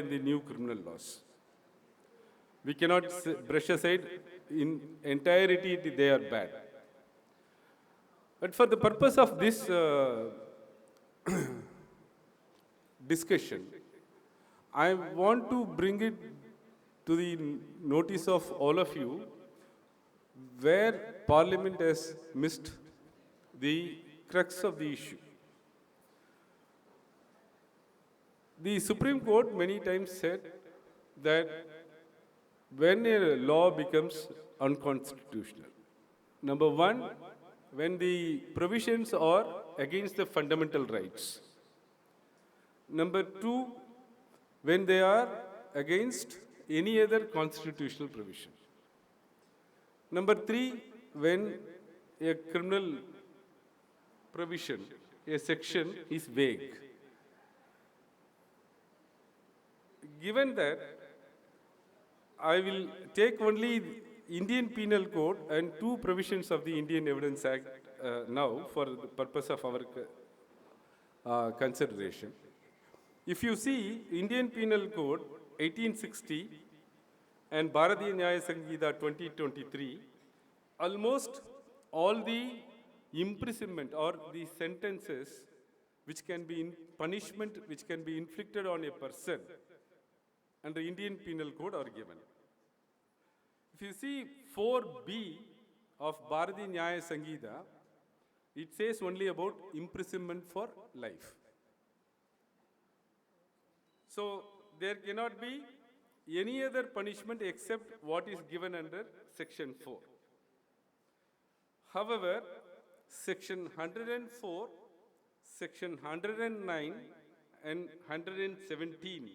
in the new criminal laws. We cannot brush aside in entirety they are bad. But for the purpose of this discussion, I want to bring it to the notice of all of you where Parliament has missed the crux of the issue. The Supreme Court many times said that when a law becomes unconstitutional, number one, when the provisions are against the fundamental rights. Number two, when they are against any other constitutional provision. Number three, when a criminal provision, a section is vague. Given that, I will take only Indian Penal Code and two provisions of the Indian Evidence Act now for the purpose of our consideration. If you see Indian Penal Code 1860 and Bharatiya Nyaya Sanhita 2023, almost all the imprisonment or the sentences which can be in punishment which can be inflicted on a person under Indian Penal Code are given. If you see 4B of Bharatiya Nyaya Sanhita, it says only about imprisonment for life. So there cannot be any other punishment except what is given under section 4. However, section 104, section 109 and 117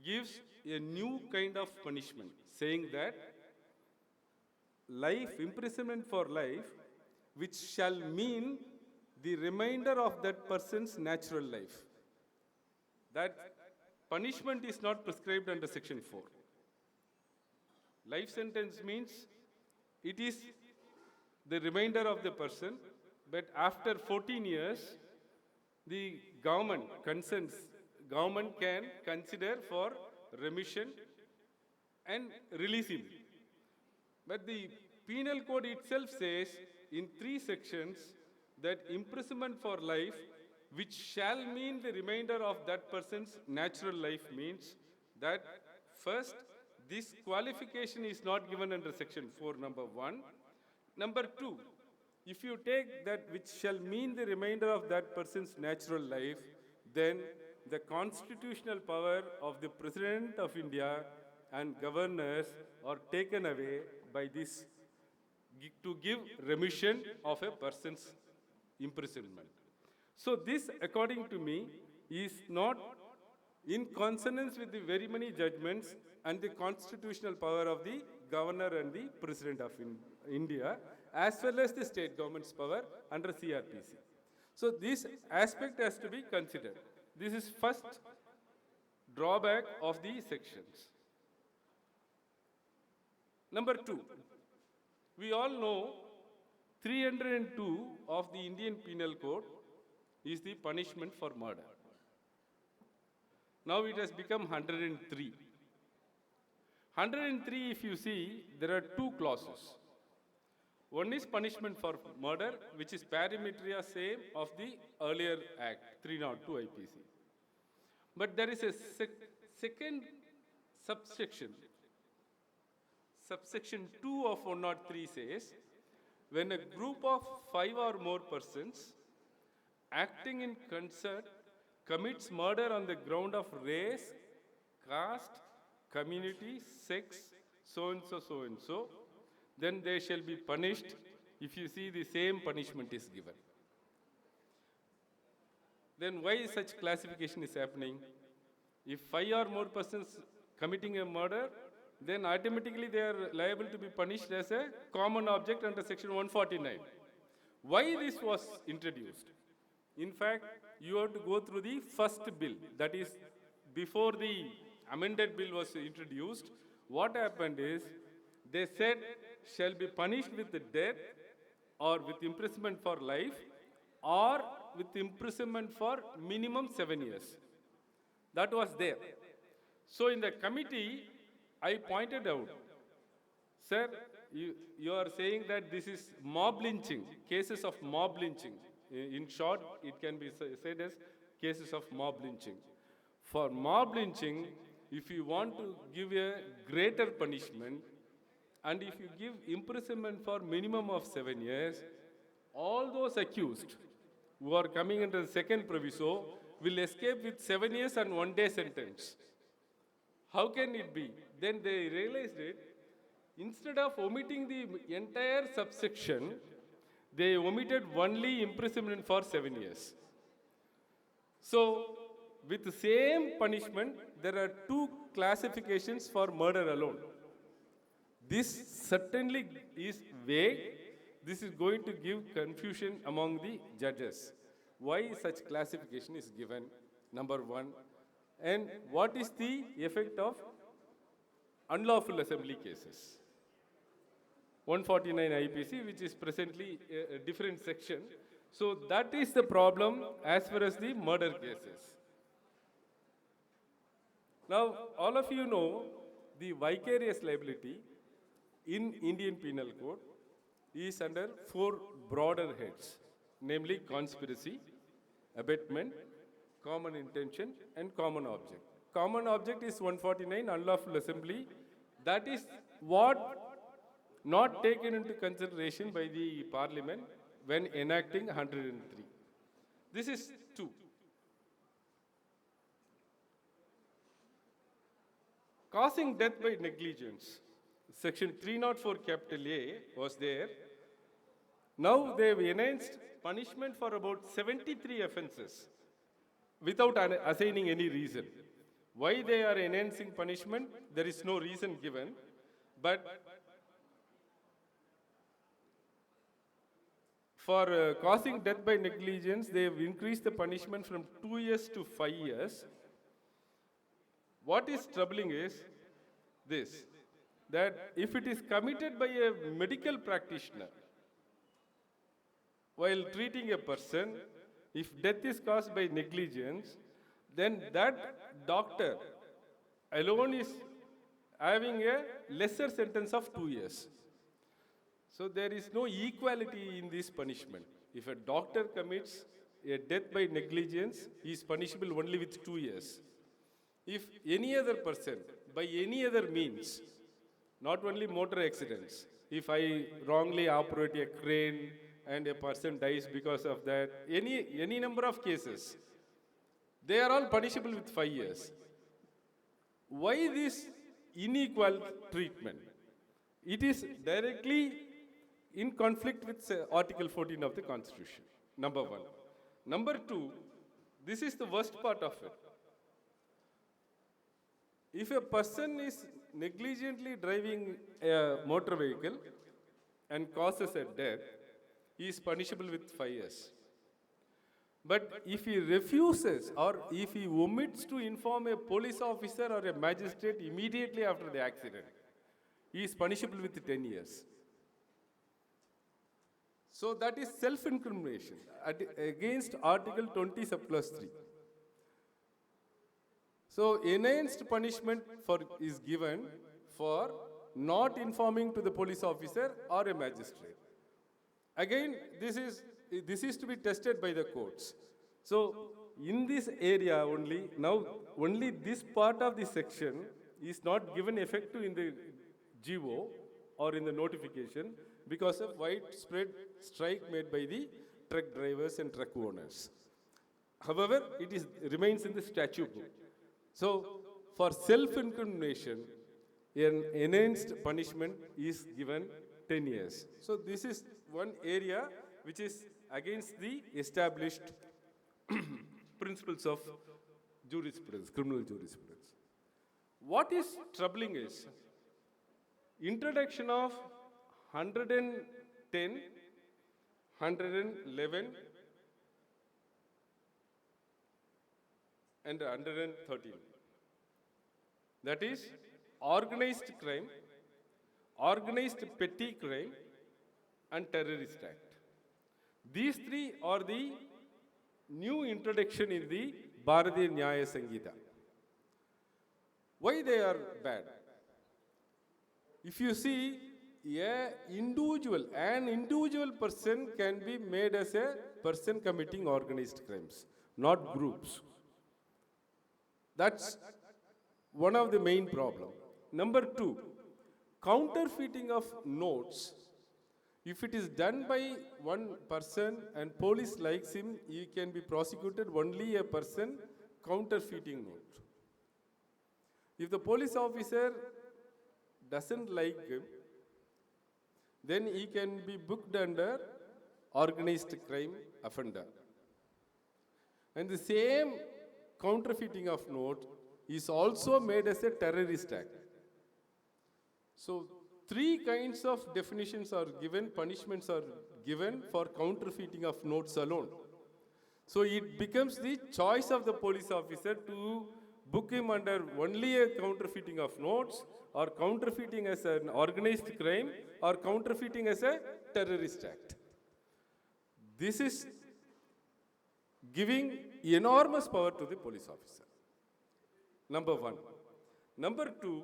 gives a new kind of punishment, saying that life, imprisonment for life, which shall mean the remainder of that person's natural life. That punishment is not prescribed under section 4. Life sentence means it is the remainder of the person, but after 14 years, the government can consider for remission and release him. But the penal code itself says in 3 sections that imprisonment for life, which shall mean the remainder of that person's natural life, means that first, this qualification is not given under section 4, number 1. Number 2, if you take that which shall mean the remainder of that person's natural life, then the constitutional power of the President of India and governors are taken away by this to give remission of a person's imprisonment. So this, according to me, is not in consonance with the very many judgments and the constitutional power of the governor and the President of India, as well as the state government's power under CRPC. So this aspect has to be considered. This is first drawback of the sections. Number 2, we all know 302 of the Indian Penal Code is the punishment for murder. Now it has become 103. 103, if you see, there are 2 clauses. One is punishment for murder, which is parametria same of the earlier act, 302 IPC. But there is a second subsection. Subsection 2 of 103 says, when a group of 5 or more persons acting in concert commits murder on the ground of race, caste, community, sex, so and so, then they shall be punished. If you see, the same punishment is given. Then why such classification is happening? If 5 or more persons committing a murder, then automatically they are liable to be punished as a common object under section 149. Why this was introduced? In fact, you have to go through the first bill, that is, before the amended bill was introduced. What happened is, they said shall be punished with the death or with imprisonment for life or with imprisonment for minimum 7 years. That was there. So in the committee, I pointed out, sir, you are saying that this is mob lynching, cases of mob lynching. In short, it can be said as cases of mob lynching. For mob lynching, if you want to give a greater punishment, and if you give imprisonment for minimum of 7 years, all those accused who are coming under the second proviso will escape with 7 years and 1 day sentence. How can it be? Then they realized it. Instead of omitting the entire subsection, they omitted only imprisonment for 7 years. So, with the same punishment, there are two classifications for murder alone. This certainly is vague. This is going to give confusion among the judges. Why such classification is given? Number one. And what is the effect of unlawful assembly cases? 149 IPC, which is presently a different section. So that is the problem as far as the murder cases. Now, all of you know the vicarious liability in Indian Penal Code is under 4 broader heads, namely conspiracy, abetment, common intention, and common object. Common object is 149, unlawful assembly. That is what not taken into consideration by the parliament when enacting 103. This is 2. Causing death by negligence. Section 304 capital A was there. Now they have enhanced punishment for about 73 offences without assigning any reason. Why they are enhancing punishment? There is no reason given. But for causing death by negligence, they have increased the punishment from 2 years to 5 years. What is troubling is this, that if it is committed by a medical practitioner while treating a person, if death is caused by negligence, then that doctor alone is having a lesser sentence of 2 years. So there is no equality in this punishment. If a doctor commits a death by negligence, he is punishable only with 2 years. If any other person, by any other means, not only motor accidents, if I wrongly operate a crane and a person dies because of that, any number of cases, they are all punishable with 5 years. Why this unequal treatment? It is directly in conflict with Article 14 of the Constitution, number one. Number two, this is the worst part of it. If a person is negligently driving a motor vehicle and causes a death, he is punishable with 5 years. But if he refuses or if he omits to inform a police officer or a magistrate immediately after the accident, he is punishable with 10 years. So that is self-incrimination against Article 20 subclause 3. So enhanced punishment is given for not informing to the police officer or a magistrate. Again, this is to be tested by the courts. So in this area only, now only this part of the section is not given effective in the GO or in the notification because of widespread strike made by the truck drivers and truck owners. However, it remains in the statute book. So for self-incrimination, an enhanced punishment is given 10 years. So this is one area which is against the established principles of jurisprudence, criminal jurisprudence. What is troubling is introduction of 110, 111, and 113. That is organized crime, organized petty crime, and terrorist act. These three are the new introduction in the Bharatiya Nyaya Sanhita. Why they are bad? If you see, an individual person can be made as a person committing organized crimes, not groups. That's one of the main problem. Number two, counterfeiting of notes. If it is done by one person and police likes him, he can be prosecuted only a person counterfeiting note. If the police officer doesn't like him, then he can be booked under organized crime offender. And the same counterfeiting of note is also made as a terrorist act. So three kinds of definitions are given, punishments are given for counterfeiting of notes alone. So it becomes the choice of the police officer to book him under only a counterfeiting of notes, or counterfeiting as an organized crime, or counterfeiting as a terrorist act. This is giving enormous power to the police officer. Number one. Number two,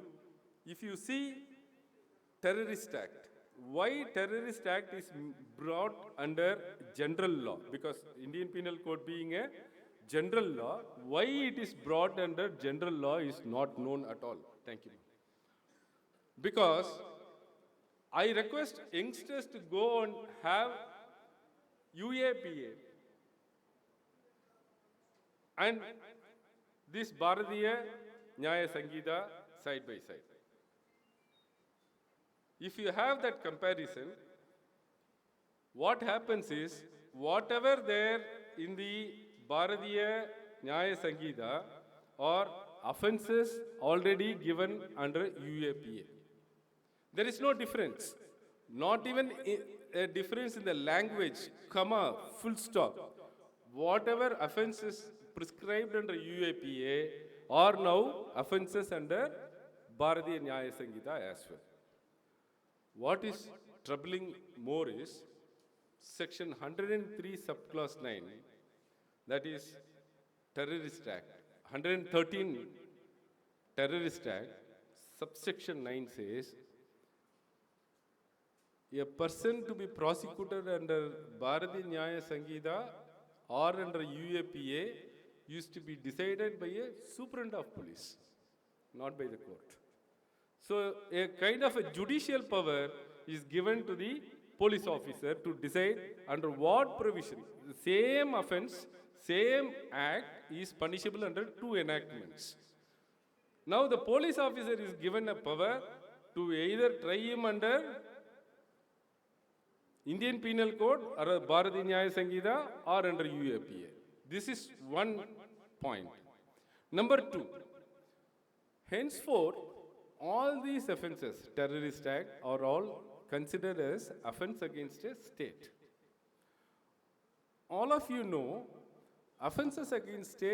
if you see terrorist act, why terrorist act is brought under general law? Because Indian Penal Code being a general law, why it is brought under general law is not known at all. Thank you. Because I request youngsters to go and have UAPA and this Bharatiya Nyaya Sangeeta side by side. If you have that comparison, what happens is, whatever there in the Bharatiya Nyaya Sangeeta are offenses already given under UAPA. There is no difference, not even a difference in the language, comma, full stop. Whatever offenses prescribed under UAPA are now offenses under Bharatiya Nyaya Sangeeta as well. What is troubling more is section 103 subclause 9, that is Terrorist Act. 113 Terrorist Act, subsection 9 says, a person to be prosecuted under Bharatiya Nyaya Sangeeta or under UAPA used to be decided by a superintendent of police, not by the court. So a kind of a judicial power is given to the police officer to decide under what provision. The same offense, same act is punishable under two enactments. Now the police officer is given a power to either try him under Indian Penal Code or Bharatiya Nyaya Sangeeta or under UAPA. This is one point. Number two, henceforth, all these offenses, Terrorist Act, are all considered as offense against a state. All of you know, offenses against state